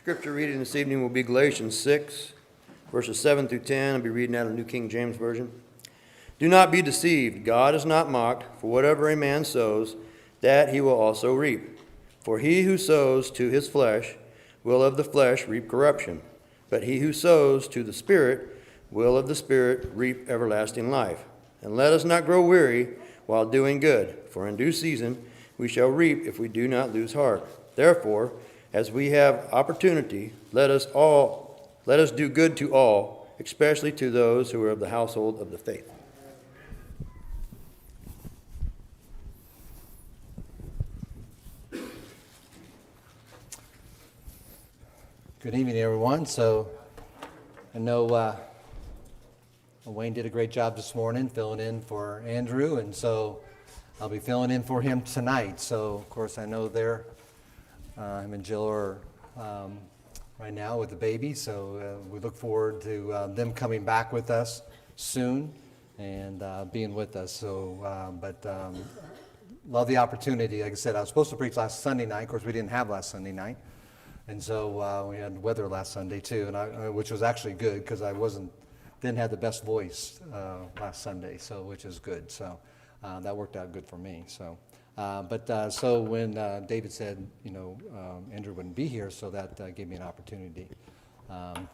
Scripture reading this evening will be Galatians 6, verses 7 through 10. I'll be reading out of the New King James Version. Do not be deceived. God is not mocked, for whatever a man sows, that he will also reap. For he who sows to his flesh will of the flesh reap corruption, but he who sows to the Spirit will of the Spirit reap everlasting life. And let us not grow weary while doing good, for in due season we shall reap if we do not lose heart. Therefore, as we have opportunity, let us do good to all, especially to those who are of the household of the faith. Good evening, everyone. So I know Wayne did a great job this morning filling in for Andrew, and so I'll be filling in for him tonight. So, of course, I know him and Jill are right now with the baby, so we look forward to them coming back with us soon and being with us. So, love the opportunity. Like I said, I was supposed to preach last Sunday night. Of course, we didn't have last Sunday night. And so we had weather last Sunday too, and which was actually good because I didn't have the best voice last Sunday, so which is good. So that worked out good for me. So, so when David said, Andrew wouldn't be here, so that gave me an opportunity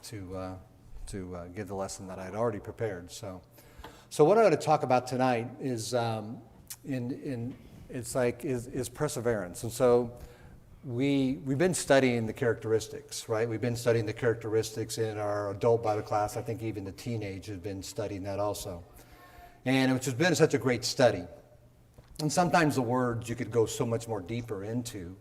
to give the lesson that I had already prepared. So what I'm going to talk about tonight is is perseverance, and so. We've been studying the characteristics, right? We've been studying the characteristics in our adult Bible class. I think even the teenage has been studying that also. And which has been such a great study. And sometimes the words you could go so much more deeper into.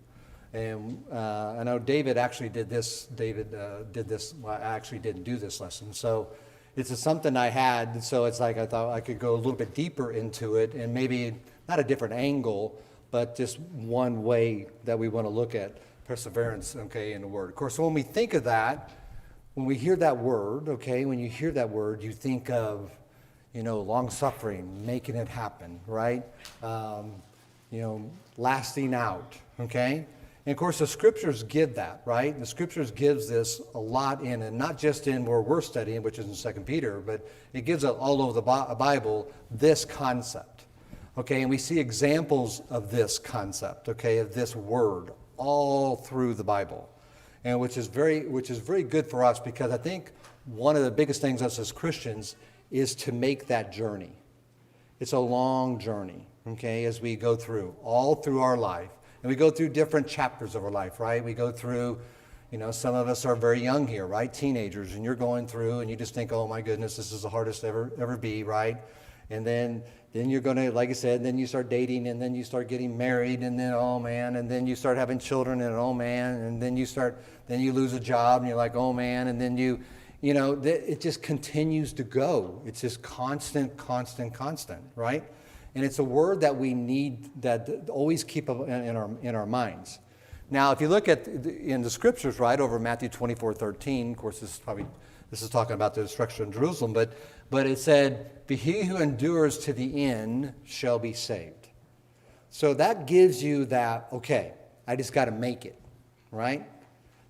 And I know David actually did this. Well, I actually didn't do this lesson. So it's something I had. So it's like I thought I could go a little bit deeper into it and maybe not a different angle, but just one way that we want to look at perseverance, okay, in the Word. Of course, when we think of that, when we hear that word, okay, when you hear that word, you think of, long-suffering, making it happen, right? Lasting out, okay? And, of course, the Scriptures give that, right? The Scriptures gives this a lot in, and not just in where we're studying, which is in 2 Peter, but it gives it all over the Bible, this concept. Okay, and we see examples of this concept, okay, of this word all through the Bible, and which is very good for us because I think one of the biggest things us as Christians is to make that journey. It's a long journey, okay, as we go through all through our life, and we go through different chapters of our life, right? We go through, some of us are very young here, right? Teenagers, and you're going through, and you just think, oh my goodness, this is the hardest ever be, right? And then you're going to, like I said, then you start dating, and then you start getting married, and then, oh man, and then you start having children, and oh man, and then you lose a job, and you're like, oh man, and then it just continues to go. It's just constant, right? And it's a word that we need that always keep in our minds. Now, if you look in the Scriptures, right, over Matthew 24:13, of course, this is talking about the destruction of Jerusalem, but it said, "But he who endures to the end shall be saved." So that gives you that, okay, I just got to make it, right?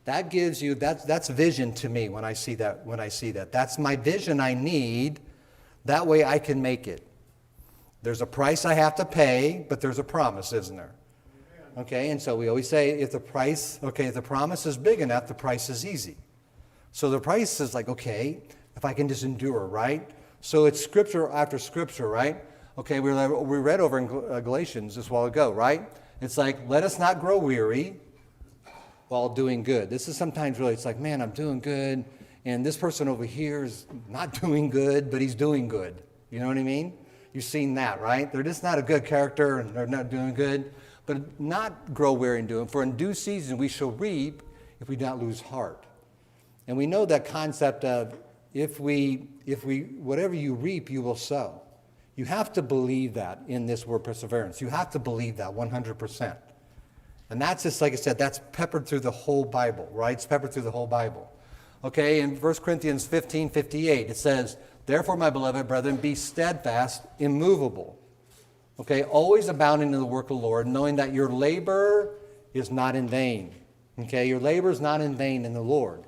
That gives you, that's vision to me when I see that. That's my vision I need. That way I can make it. There's a price I have to pay, but there's a promise, isn't there? Okay, and so we always say if the promise is big enough, the price is easy. So the price is like, okay, if I can just endure, right? So it's scripture after scripture, right? Okay, we read over in Galatians just a while ago, right? It's like, let us not grow weary while doing good. This is sometimes really, it's like, man, I'm doing good, and this person over here is not doing good, but he's doing good. You know what I mean? You've seen that, right? They're just not a good character, and they're not doing good. But not grow weary in doing. For in due season we shall reap if we do not lose heart. And we know that concept of if we whatever you reap, you will sow. You have to believe that in this word perseverance. You have to believe that 100%. And that's just, like I said, that's peppered through the whole Bible, right? It's peppered through the whole Bible. Okay, in 1 Corinthians 15:58, it says, "Therefore, my beloved brethren, be steadfast, immovable." Okay, always abounding in the work of the Lord, knowing that your labor is not in vain Okay, your labor is not in vain in the Lord.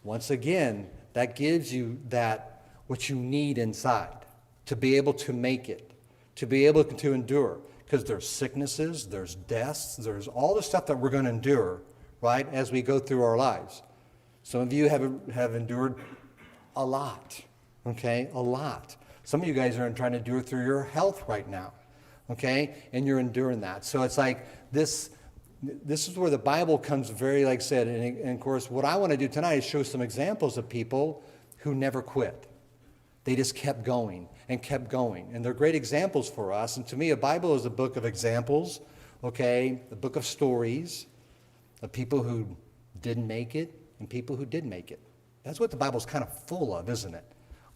Once again, that gives you that what you need inside to be able to make it, to be able to endure. Because there's sicknesses, there's deaths, there's all the stuff that we're going to endure, right, as we go through our lives. Some of you have endured a lot, okay, a lot. Some of you guys are trying to endure through your health right now, okay, and you're enduring that. So it's like this is where the Bible comes very, like I said, and of course, what I want to do tonight is show some examples of people who never quit. They just kept going and kept going. And they're great examples for us. And to me, a Bible is a book of examples, okay? A book of stories of people who didn't make it and people who did make it. That's what the Bible's kind of full of, isn't it?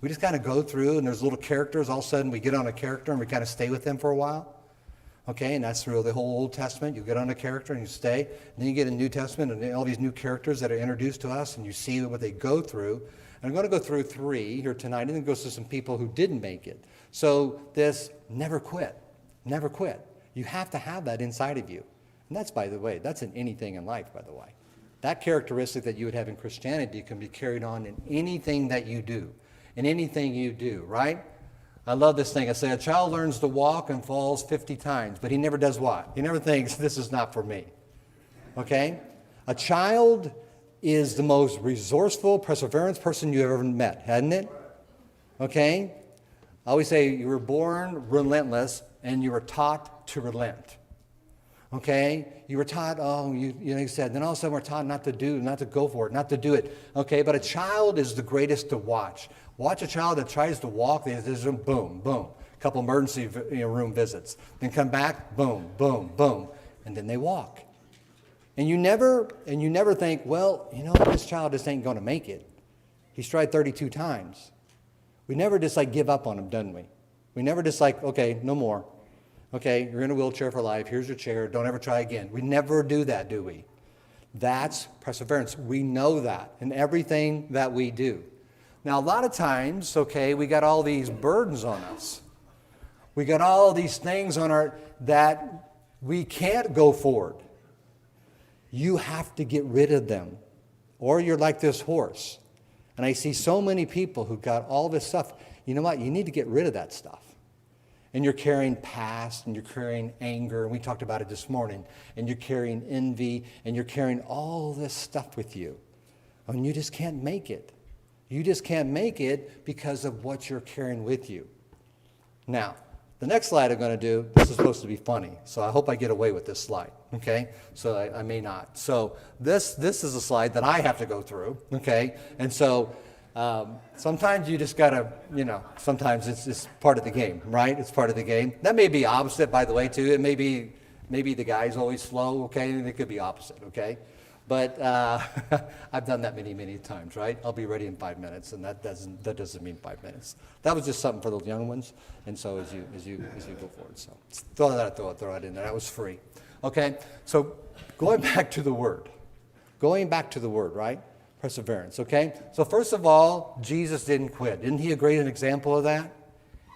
We just kind of go through and there's little characters. All of a sudden we get on a character and we kind of stay with them for a while. Okay, and that's through the whole Old Testament. You get on a character and you stay. And then you get a New Testament and all these new characters that are introduced to us and you see what they go through. And I'm going to go through 3 here tonight, and then go through some people who didn't make it. So this never quit, never quit. You have to have that inside of you. And that's, by the way, that's in anything in life, by the way. That characteristic that you would have in Christianity can be carried on in anything that you do, in anything you do, right? I love this thing. I say, a child learns to walk and falls 50 times, but he never does what? He never thinks, this is not for me. Okay? A child is the most resourceful, perseverance person you ever met, hadn't it? Okay? I always say you were born relentless and you were taught to relent. Okay? You were taught, you said, then all of a sudden we're taught not to go for it, not to do it. Okay? But a child is the greatest to watch. Watch a child that tries to walk, there's a boom, boom. A couple emergency room visits. Then come back, boom, boom, boom. And then they walk. And you never think, well, this child just ain't going to make it. He's tried 32 times. We never just give up on him, doesn't we? We never just okay, no more. Okay, you're in a wheelchair for life. Here's your chair. Don't ever try again. We never do that, do we? That's perseverance. We know that in everything that we do. Now, a lot of times, okay, we got all these burdens on us. We got all these things on that we can't go forward. You have to get rid of them, or you're like this horse. And I see so many people who got all this stuff. You know what? You need to get rid of that stuff. And you're carrying past, and you're carrying anger, and we talked about it this morning, and you're carrying envy, and you're carrying all this stuff with you. And you just can't make it. You just can't make it because of what you're carrying with you. Now, the next slide I'm going to do, this is supposed to be funny, so I hope I get away with this slide, okay? So I may not. So this is a slide that I have to go through, okay? And so sometimes you just got to, sometimes it's part of the game, right? It's part of the game. That may be opposite, by the way, too. It may be the guy's always slow, okay? And it could be opposite, okay? But I've done that many, many times, right? I'll be ready in 5 minutes, and that doesn't mean 5 minutes. That was just something for those young ones, and so as you go forward, so throw it in there. That was free, okay? So going back to the word, right? Perseverance, okay? So first of all, Jesus didn't quit. Isn't he a great example of that?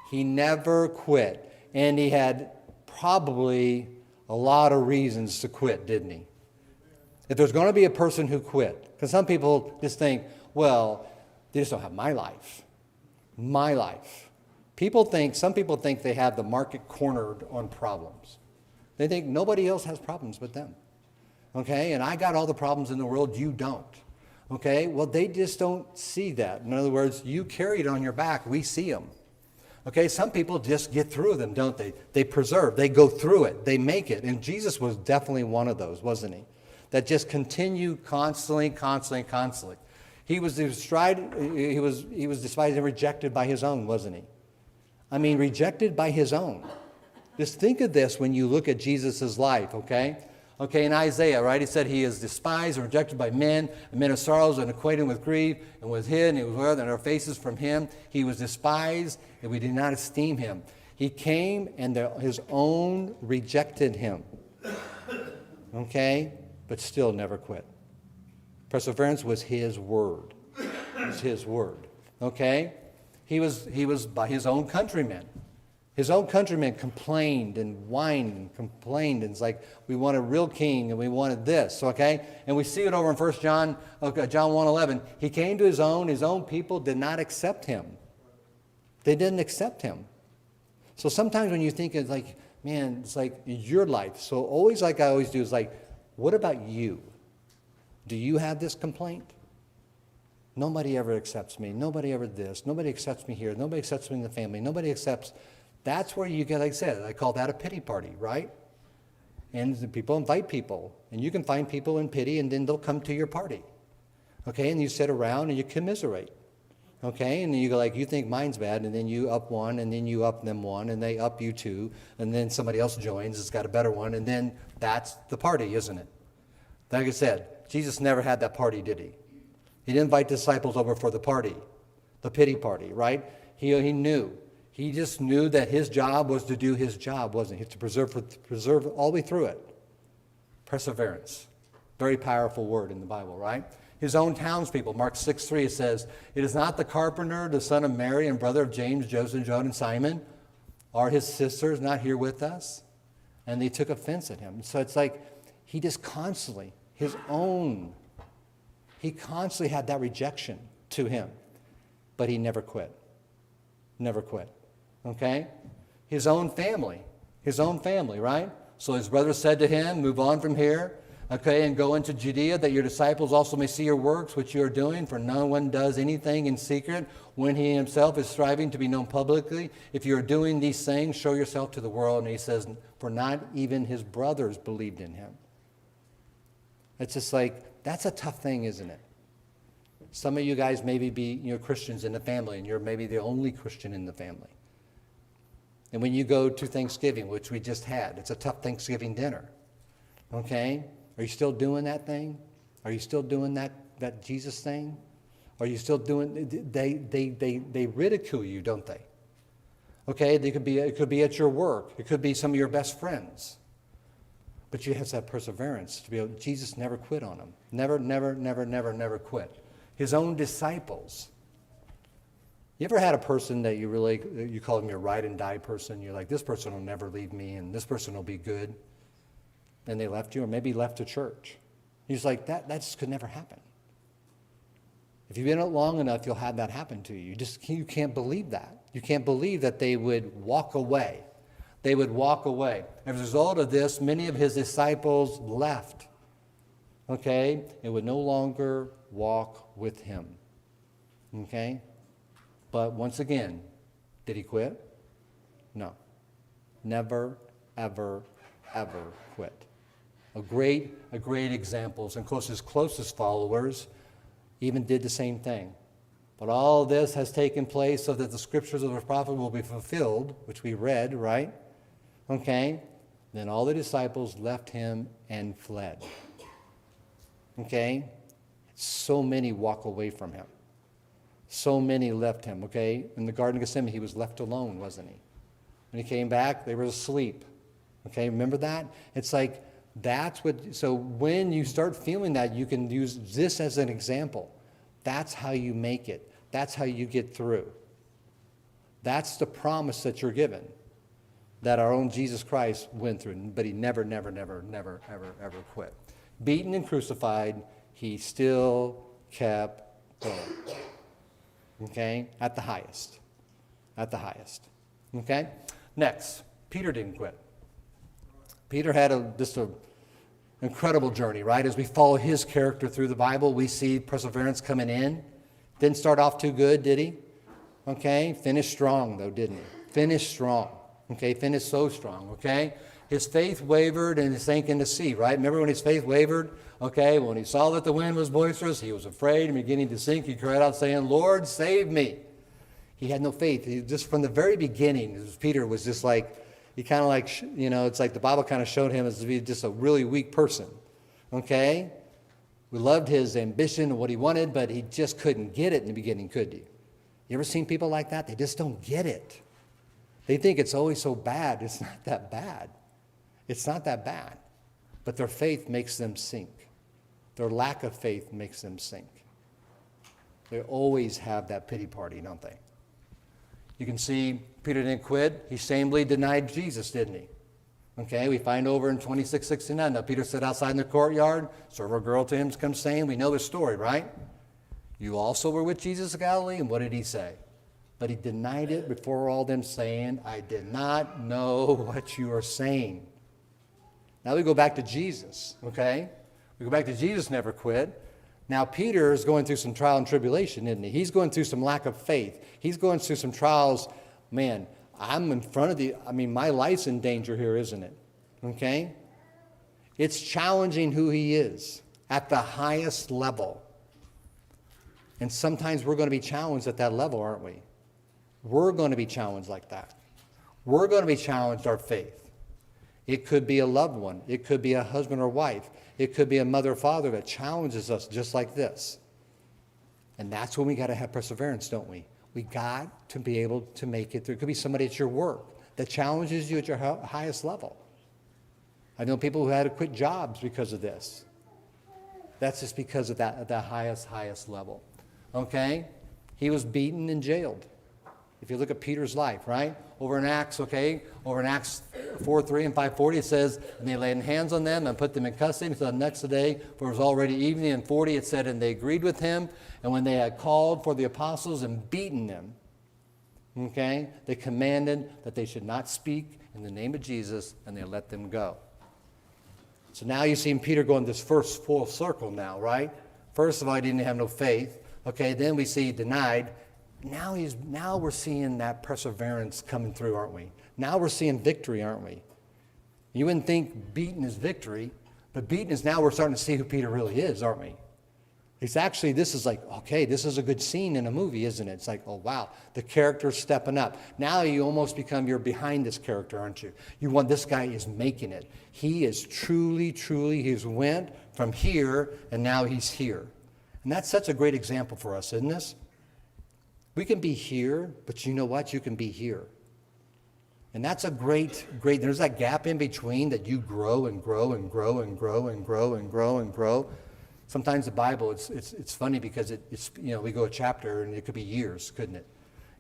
He never quit, and he had probably a lot of reasons to quit, didn't he? If there's going to be a person who quit, because some people just think, well, they just don't have my life. My life. Some people think they have the market cornered on problems. They think nobody else has problems but them. Okay? And I got all the problems in the world, you don't. Okay? Well, they just don't see that. In other words, you carry it on your back. We see them. Okay? Some people just get through them, don't they? They persevere. They go through it. They make it. And Jesus was definitely one of those, wasn't he? That just continue constantly. He was despised and rejected by his own, wasn't he? I mean, rejected by his own. Just think of this when you look at Jesus' life, okay? Okay, in Isaiah, right, he said he is despised and rejected by men, and men of sorrows and acquainted with grief, and was hid, and he was veiled, and our faces from him. He was despised, and we did not esteem him. He came, and his own rejected him. Okay? But still never quit. Perseverance was his word. It was his word. Okay? He was by his own countrymen. His own countrymen complained and whined and complained. And it's like, we want a real king and we wanted this, okay? And we see it over in 1 John, John 1:11. He came to his own people did not accept him. They didn't accept him. So sometimes when you think it's like, man, it's like your life. So always, like I always do, is like, what about you? Do you have this complaint? Nobody ever accepts me. Nobody ever this. Nobody accepts me here. Nobody accepts me in the family. Nobody accepts. That's where you get, like I said, I call that a pity party, right? And the people invite people. And you can find people in pity, and then they'll come to your party. Okay? And you sit around and you commiserate. Okay? And then you go like, you think mine's bad, and then you up one, and then you up them one, and they up you two, and then somebody else joins, it's got a better one, and then that's the party, isn't it? Like I said, Jesus never had that party, did he? He didn't invite disciples over for the party, the pity party, right? He knew. He just knew that his job was to do his job, wasn't he? To preserve all the way through it. Perseverance. Very powerful word in the Bible, right? His own townspeople, Mark 6:3, it says, it is not the carpenter, the son of Mary and brother of James, Joseph, John, and Simon. Are his sisters not here with us? And they took offense at him. So it's like he just constantly, he constantly had that rejection to him. But he never quit. Never quit. Okay? His own family, right? So his brothers said to him, move on from here, okay, and go into Judea, that your disciples also may see your works, which you are doing, for no one does anything in secret when he himself is striving to be known publicly. If you are doing these things, show yourself to the world. And he says, for not even his brothers believed in him. It's just like, that's a tough thing, isn't it? Some of you guys maybe be Christians in the family, and you're maybe the only Christian in the family. And when you go to Thanksgiving, which we just had, it's a tough Thanksgiving dinner. Okay? Are you still doing that thing? Are you still doing that Jesus thing? Are you still doing, they ridicule you, don't they? Okay, it could be at your work. It could be some of your best friends. But you have that perseverance to be able, Jesus never quit on them. Never quit. His own disciples. You ever had a person that you call them your ride and die person? You're like, this person will never leave me, and this person will be good. And they left you, or maybe left the church. He's like, that just could never happen. If you've been in it long enough, you'll have that happen to you. You can't believe that. You can't believe that they would walk away. They would walk away. As a result of this, many of his disciples left. Okay? And would no longer walk with him. Okay? But once again, did he quit? No. Never, ever quit. A great examples, and his closest followers even did the same thing. But all this has taken place so that the scriptures of the prophet will be fulfilled, which we read, right? Okay? Then all the disciples left him and fled. Okay? So many walk away from him. So many left him, okay? In the Garden of Gethsemane, he was left alone, wasn't he? When he came back, they were asleep. Okay, remember that? It's like, so when you start feeling that, you can use this as an example. That's how you make it. That's how you get through. That's the promise that you're given, that our own Jesus Christ went through, but he never quit. Beaten and crucified, he still kept going. Okay? At the highest. Okay? Next, Peter didn't quit. Peter had just an incredible journey, right? As we follow his character through the Bible, we see perseverance coming in. Didn't start off too good, did he? Okay? Finished strong, though, didn't he? Finished strong. Okay? Finished so strong, okay? His faith wavered and it sank into sea, right? Remember when his faith wavered? Okay, when he saw that the wind was boisterous, he was afraid and beginning to sink. He cried out saying, Lord, save me. He had no faith. Just from the very beginning, Peter was just like, he kind of like, it's like the Bible kind of showed him as to be just a really weak person. Okay? We loved his ambition and what he wanted, but he just couldn't get it in the beginning, could you? You ever seen people like that? They just don't get it. They think it's always so bad. It's not that bad. It's not that bad. But their faith makes them sink. Their lack of faith makes them sink. They always have that pity party, don't they? You can see Peter didn't quit. He shamefully denied Jesus, didn't he? Okay, we find over in 26:69. Now Peter sat outside in the courtyard. Servant girl to him comes saying, we know the story, right? You also were with Jesus of Galilee, and what did he say? But he denied it before all them, saying, I did not know what you are saying. Now we go back to Jesus, okay? We go back to Jesus never quit. Now Peter is going through some trial and tribulation, isn't he? He's going through some lack of faith. He's going through some trials. Man, I'm in front of my life's in danger here, isn't it? Okay? It's challenging who he is at the highest level. And sometimes we're going to be challenged at that level, aren't we? We're going to be challenged like that. We're going to be challenged our faith. It could be a loved one. It could be a husband or wife. It could be a mother or father that challenges us just like this. And that's when we got to have perseverance, don't we? We got to be able to make it through. It could be somebody at your work that challenges you at your highest level. I know people who had to quit jobs because of this. That's just because of that at the highest level. Okay? He was beaten and jailed. If you look at Peter's life, right? Over in Acts 4:3 and 5:40, it says, and they laid hands on them and put them in custody until the next day, for it was already evening. And 40, it said, and they agreed with him. And when they had called for the apostles and beaten them, okay, they commanded that they should not speak in the name of Jesus, and they let them go. So now you see Peter going this first full circle now, right? First of all, he didn't have no faith. Okay, then we see he denied. Now we're seeing that perseverance coming through, aren't we? Now we're seeing victory, aren't we? You wouldn't think beaten is victory, but beaten is now we're starting to see who Peter really is, aren't we? It's actually, this is like, okay, this is a good scene in a movie, isn't it? It's like, oh, wow, the character's stepping up. Now you almost become, you're behind this character, aren't you? This guy is making it. He is truly, he's went from here, and now he's here. And that's such a great example for us, isn't this? We can be here, but you know what? You can be here. And that's a great, there's that gap in between that you grow and grow and grow and grow and grow and grow and grow. Sometimes the Bible, it's funny because it's we go a chapter and it could be years, couldn't it?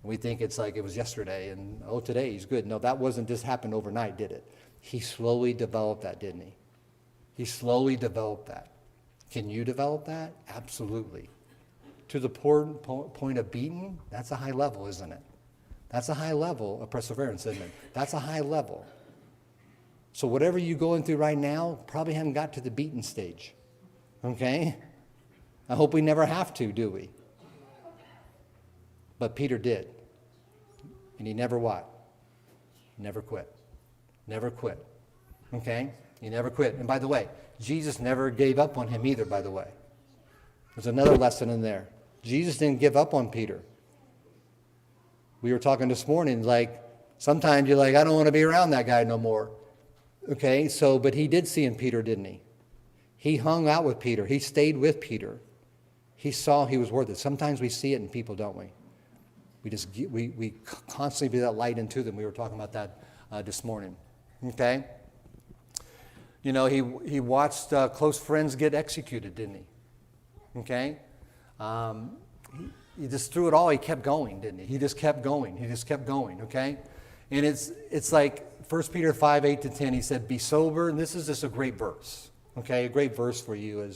And we think it's like it was yesterday and, today he's good. No, that wasn't just happened overnight, did it? He slowly developed that, didn't he? He slowly developed that. Can you develop that? Absolutely. To the point of beating, that's a high level, isn't it? That's a high level of perseverance, isn't it? That's a high level. So whatever you're going through right now, probably haven't got to the beaten stage. Okay? I hope we never have to, do we? But Peter did. And he never what? Never quit. Never quit. Okay? He never quit. And by the way, Jesus never gave up on him either, by the way. There's another lesson in there. Jesus didn't give up on Peter. We were talking this morning, like, sometimes you're like, I don't want to be around that guy no more. Okay, but he did see in Peter, didn't he? He hung out with Peter. He stayed with Peter. He saw he was worth it. Sometimes we see it in people, don't we? We constantly be that light into them. We were talking about that this morning. Okay? He watched close friends get executed, didn't he? Okay? He just through it all, he kept going, didn't he? He just kept going. He just kept going, okay? And it's like 1 Peter 5:8-10, he said, be sober. And this is just a great verse, okay? A great verse for you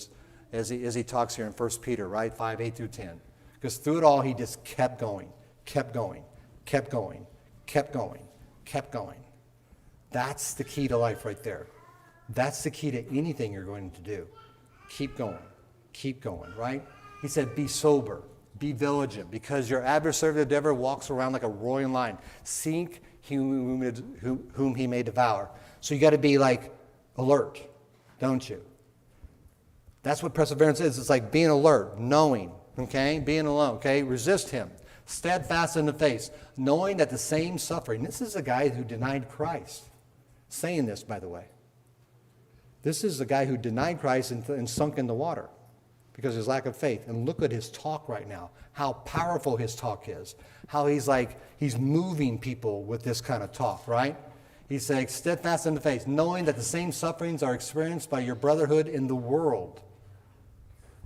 as he talks here in 1 Peter, right? 5:8-10. Because through it all, he just kept going, kept going, kept going, kept going, kept going. That's the key to life right there. That's the key to anything you're going to do. Keep going, right? He said, be sober, be vigilant, because your adversary, the devil, walks around like a roaring lion. Seek whom he may devour. So you got to be like alert, don't you? That's what perseverance is. It's like being alert, knowing, okay? Being alone, okay? Resist him. Steadfast in the face, knowing that the same suffering. This is a guy who denied Christ. Saying this, by the way. This is the guy who denied Christ and sunk in the water because of his lack of faith. And look at his talk right now, how powerful his talk is, how he's moving people with this kind of talk, right? He's saying, steadfast in the faith, knowing that the same sufferings are experienced by your brotherhood in the world.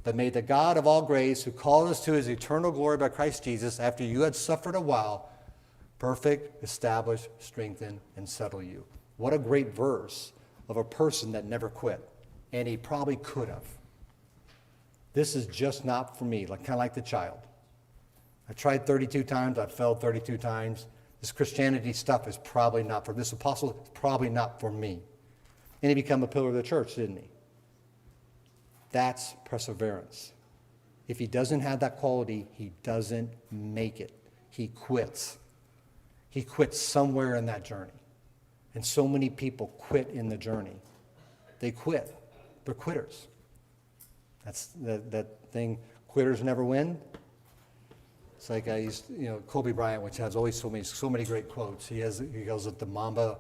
But may the God of all grace, who called us to his eternal glory by Christ Jesus, after you had suffered a while, Perfect, establish, strengthen, and settle you. What a great verse of a person that never quit. And he probably could have. This is just not for me, kind of like the child. I tried 32 times, I failed 32 times. This Christianity stuff is probably not for this apostle, it's probably not for me. And he became a pillar of the church, didn't he? That's perseverance. If he doesn't have that quality, he doesn't make it. He quits. He quits somewhere in that journey. And so many people quit in the journey. They quit. They're quitters. That's that thing, quitters never win. It's like Kobe Bryant, which has always so many great quotes. He goes with the Mamba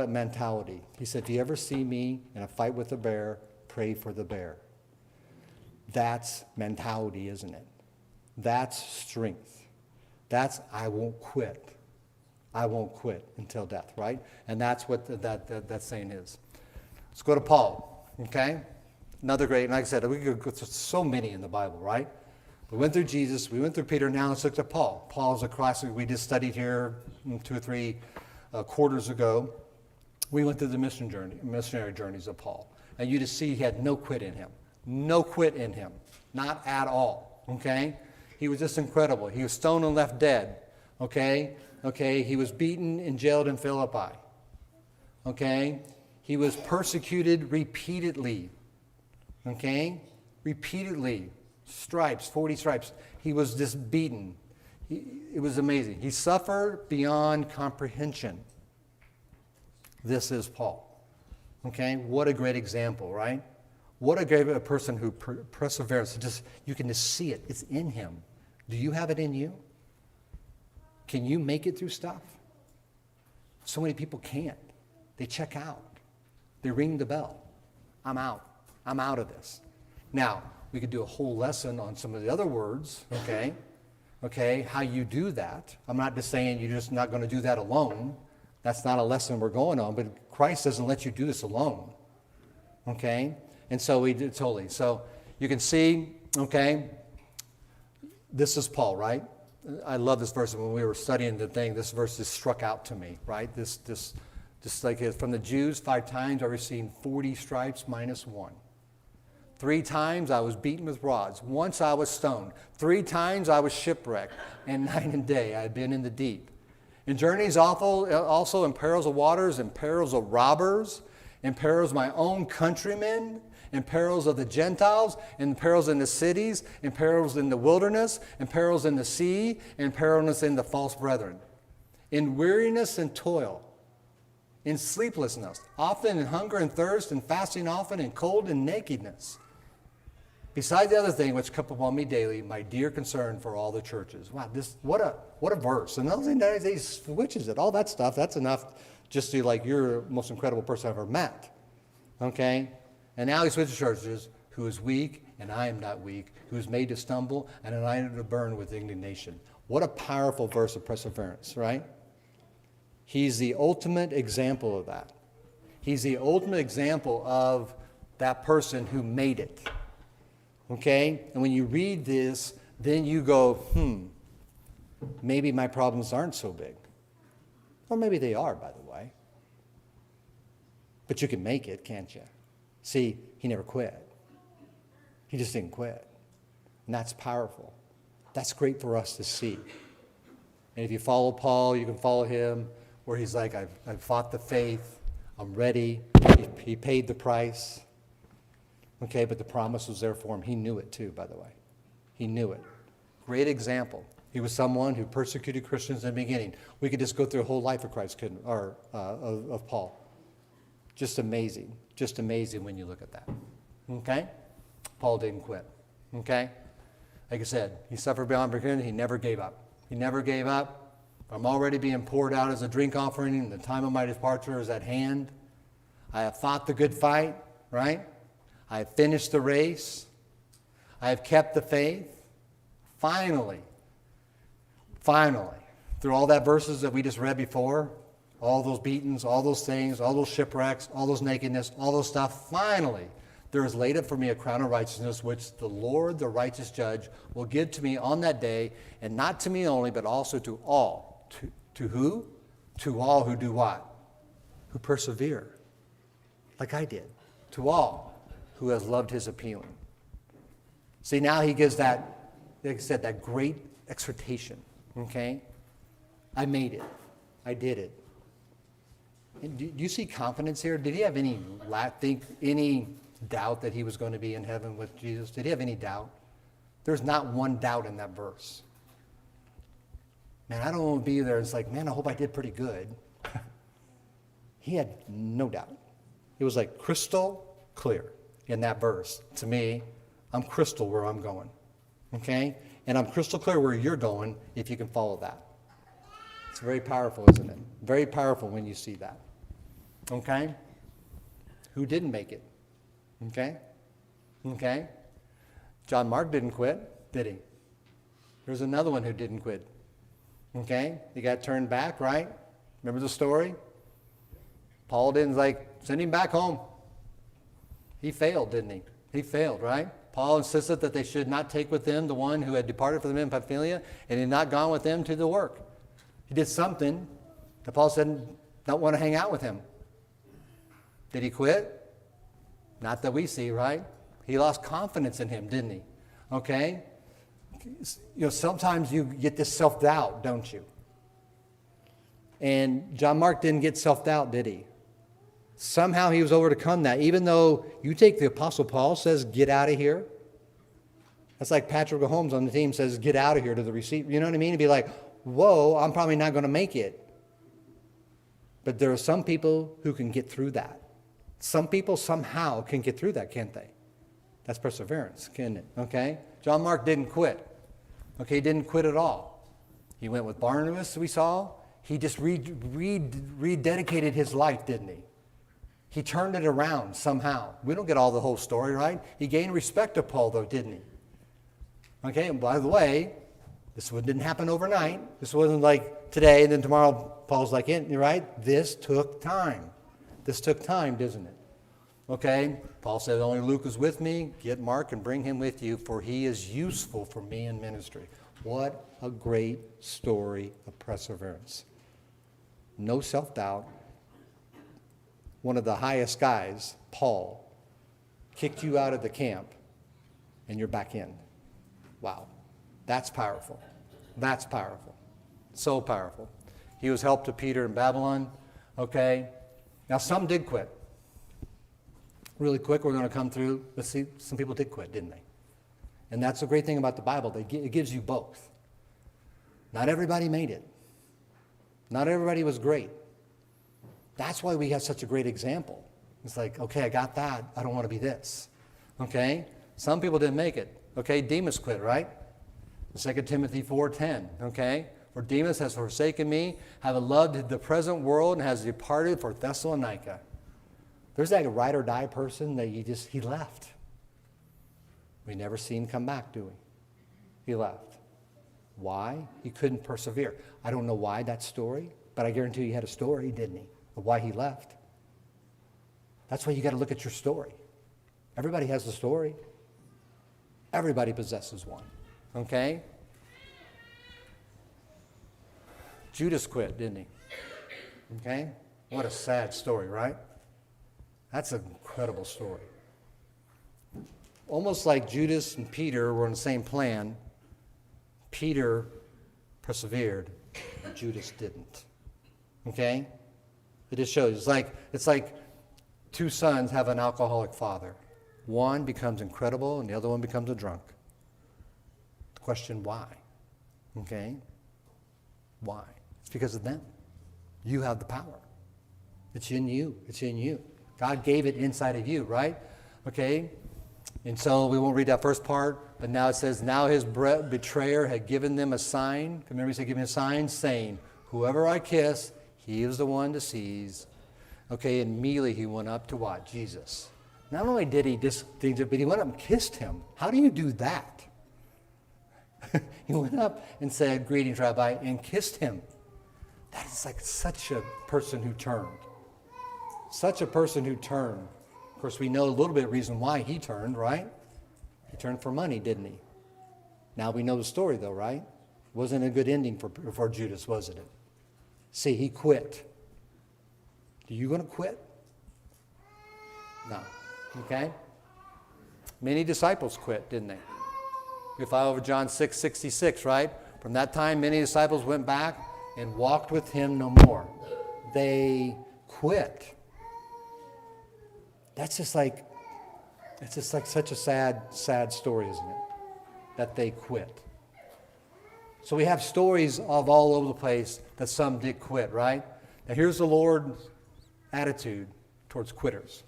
mentality. He said, if you ever see me in a fight with a bear, pray for the bear. That's mentality, isn't it? That's strength. That's I won't quit. I won't quit until death, right? And that's what that saying is. Let's go to Paul, okay? Another great, and like I said, we could go through so many in the Bible, right? We went through Jesus, we went through Peter, now let's look at Paul. Paul's a classic, we just studied here 2 or 3 quarters ago. We went through the missionary journeys of Paul. And you just see he had no quit in him. No quit in him. Not at all, okay? He was just incredible. He was stoned and left dead, okay? Okay, he was beaten and jailed in Philippi, okay? He was persecuted repeatedly, okay? Repeatedly. Stripes, 40 stripes. He was just beaten. It was amazing. He suffered beyond comprehension. This is Paul. Okay? What a great example, right? What a great person who perseveres. You can just see it. It's in him. Do you have it in you? Can you make it through stuff? So many people can't. They check out. They ring the bell. I'm out. I'm out of this. Now, we could do a whole lesson on some of the other words, okay? Okay, how you do that. I'm not just saying you're just not going to do that alone. That's not a lesson we're going on, but Christ doesn't let you do this alone, okay? And so we did totally. So you can see, okay, this is Paul, right? I love this verse. When we were studying the thing, this verse just struck out to me, right? This like from the Jews, 5 times I received 40 stripes minus 1. 3 times I was beaten with rods. Once I was stoned. 3 times I was shipwrecked. And night and day I had been in the deep. In journeys also in perils of waters, in perils of robbers, in perils of my own countrymen, in perils of the Gentiles, in perils in the cities, in perils in the wilderness, in perils in the sea, in perils in the false brethren. In weariness and toil, in sleeplessness, often in hunger and thirst, in fasting often, in cold and nakedness. Besides the other thing which come upon me daily, my dear concern for all the churches. Wow, what a verse. And the other thing that he switches it, all that stuff, that's enough just to you're the most incredible person I've ever met. Okay? And now he switches churches, who is weak, and I am not weak, who is made to stumble, and I am to burn with indignation. What a powerful verse of perseverance, right? He's the ultimate example of that. He's the ultimate example of that person who made it. Okay? And when you read this, then you go, maybe my problems aren't so big. Or maybe they are, by the way. But you can make it, can't you? See, he never quit. He just didn't quit. And that's powerful. That's great for us to see. And if you follow Paul, you can follow him, where he's like, I've fought the faith. I'm ready. He paid the price. Okay, but the promise was there for him. He knew it too, by the way. He knew it. Great example. He was someone who persecuted Christians in the beginning. We could just go through a whole life of Christ, couldn't, or of Paul. Just amazing. Just amazing when you look at that. Okay? Paul didn't quit. Okay? Like I said, he suffered beyond reckoning. He never gave up. He never gave up. I'm already being poured out as a drink offering, and the time of my departure is at hand. I have fought the good fight, right? I have finished the race. I have kept the faith. Finally, through all that verses that we just read before, all those beatings, all those things, all those shipwrecks, all those nakedness, all those stuff, finally, There is laid up for me a crown of righteousness, which the Lord, the righteous judge, will give to me on that day, and not to me only, but also to all. To who? To all who do what? Who persevere, like I did. To all who has loved his appealing. See, now he gives that, like I said, that great exhortation, okay? I made it. I did it. And do you see confidence here? Did he have any doubt that he was going to be in heaven with Jesus? Did he have any doubt? There's not one doubt in that verse. Man, I don't want to be there. It's like, man, I hope I did pretty good. He had no doubt. It was like crystal clear in that verse. To me, I'm crystal where I'm going. Okay? And I'm crystal clear where you're going if you can follow that. It's very powerful, isn't it? Very powerful when you see that. Okay? Who didn't make it? Okay? Okay? John Mark didn't quit, did he? There's another one who didn't quit. Okay? He got turned back, right? Remember the story? Paul didn't send him back home. He failed, didn't he? He failed, right? Paul insisted that they should not take with them the one who had departed from them in Pamphylia and had not gone with them to the work. He did something that Paul said not want to hang out with him. Did he quit? Not that we see, right? He lost confidence in him, didn't he? Okay? Sometimes you get this self-doubt, don't you? And John Mark didn't get self-doubt, did he? Somehow he was overcome that. Even though you take the Apostle Paul says, get out of here. That's like Patrick Mahomes on the team says, get out of here to the receiver. You know what I mean? He'd be like, whoa, I'm probably not going to make it. But there are some people who can get through that. Some people somehow can get through that, can't they? That's perseverance, can't it? Okay? John Mark didn't quit. Okay, he didn't quit at all. He went with Barnabas, we saw. He just rededicated his life, didn't he? He turned it around somehow. We don't get all the whole story, right? He gained respect of Paul, though, didn't he? Okay, and by the way, this one didn't happen overnight. This wasn't like today and then tomorrow Paul's like, right? This took time. This took time, doesn't it? Okay, Paul said, only Luke is with me. Get Mark and bring him with you, for he is useful for me in ministry. What a great story of perseverance. No self-doubt. One of the highest guys, Paul, kicked you out of the camp, and you're back in. Wow. That's powerful. That's powerful. So powerful. He was help to Peter in Babylon. Okay. Now, some did quit. Really quick, we're going to come through. Let's see, some people did quit, didn't they? And that's the great thing about the Bible. It gives you both. Not everybody made it. Not everybody was great. That's why we have such a great example. It's like, okay, I got that. I don't want to be this. Okay? Some people didn't make it. Okay, Demas quit, right? 2 Timothy 4:10. Okay? For Demas has forsaken me, have loved the present world, and has departed for Thessalonica. There's that ride or die person that he left. We never see him come back, do we? He left. Why? He couldn't persevere. I don't know why that story, but I guarantee you he had a story, didn't he? Of why he left. That's why you got to look at your story. Everybody has a story. Everybody possesses one. Okay? Judas quit, didn't he? Okay? What a sad story, right? That's an incredible story. Almost like Judas and Peter were on the same plan. Peter persevered, and Judas didn't. Okay? It just shows. It's like two sons have an alcoholic father. One becomes incredible, and the other one becomes a drunk. The question, why? Okay? Why? It's because of them. You have the power. It's in you. It's in you. God gave it inside of you, right? Okay? And so we won't read that first part, but now it says, now his betrayer had given them a sign. Remember he said, give me a sign, saying, whoever I kiss, he is the one to seize. Okay, and immediately he went up to what? Jesus. Not only did he just things, but he went up and kissed him. How do you do that? He went up and said, greetings, Rabbi, and kissed him. That is like such a person who turned. Such a person who turned Of course, we know a little bit of reason why he turned, right? He turned for money, didn't he? Now we know the story, though, right? Wasn't a good ending for Judas, wasn't it? See, he quit. Are you going to quit? No. Okay? Many disciples quit, didn't they? We follow over John 6:66, right? From that time, many disciples went back and walked with him no more. They quit. That's just like such a sad story, isn't it? That they quit. So we have stories of all over the place that some did quit, right? Now here's the Lord's attitude towards quitters.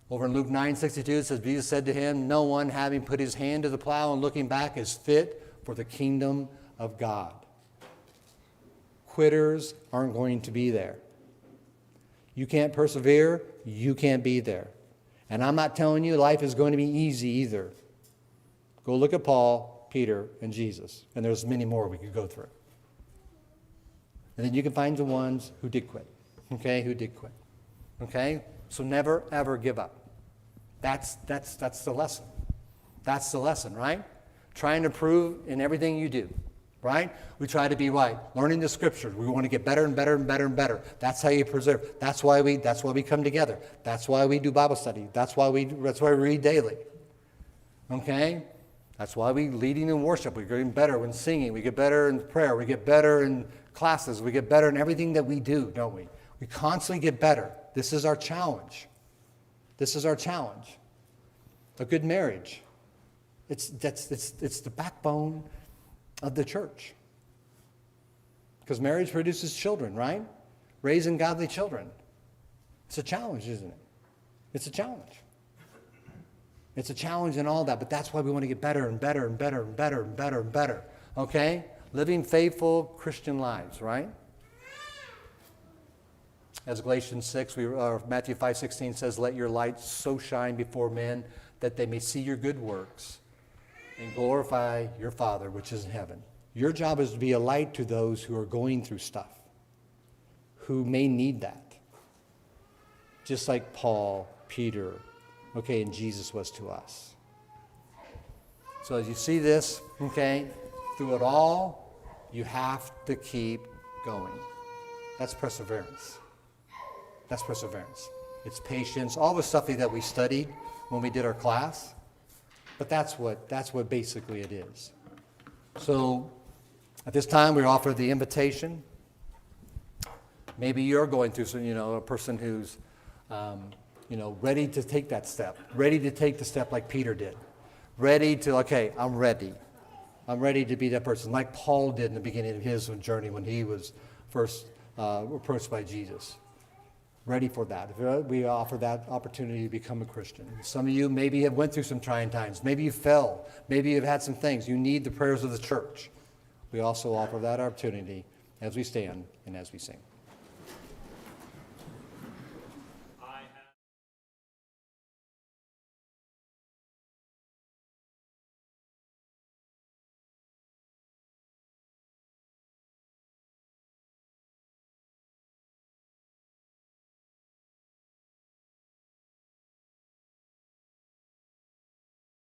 Over in Luke 9:62, it says, Jesus said to him, no one having put his hand to the plow and looking back is fit for the kingdom of God. Quitters aren't going to be there. You can't persevere, you can't be there. And I'm not telling you life is going to be easy either. Go look at Paul, Peter, and Jesus. And there's many more we could go through. And then you can find the ones who did quit. Okay, who did quit. Okay? So never, ever give up. That's the lesson. That's the lesson, right? Trying to prove in everything you do, right? We try to be right. Learning the scriptures. We want to get better and better and better and better. That's how you preserve. That's why we come together. That's why we do Bible study. That's why we read daily. Okay? That's why we leading in worship. We're getting better in singing. We get better in prayer. We get better in classes. We get better in everything that we do, don't we? We constantly get better. This is our challenge. This is our challenge. A good marriage. It's the backbone of the church. Because marriage produces children, right? Raising godly children. It's a challenge, isn't it? It's a challenge. It's a challenge and all that, but that's why we want to get better and better and better and better and better and better. Okay? Living faithful Christian lives, right? As Galatians 6, Matthew 5:16 says, let your light so shine before men that they may see your good works and glorify your Father which is in heaven. Your job is to be a light to those who are going through stuff, who may need that. Just like Paul, Peter, okay, and Jesus was to us. So as you see this, okay, through it all, you have to keep going. That's perseverance. That's perseverance. It's patience, all the stuff that we studied when we did our class. But that's what basically it is. So at this time, we offer the invitation. Maybe you're going through some, a person who's, ready to take that step, ready to take the step like Peter did, ready to, okay, I'm ready. I'm ready to be that person, like Paul did in the beginning of his journey when he was first approached by Jesus. Ready for that. We offer that opportunity to become a Christian. Some of you maybe have went through some trying times. Maybe you fell. Maybe you've had some things. You need the prayers of the church. We also offer that opportunity as we stand and as we sing.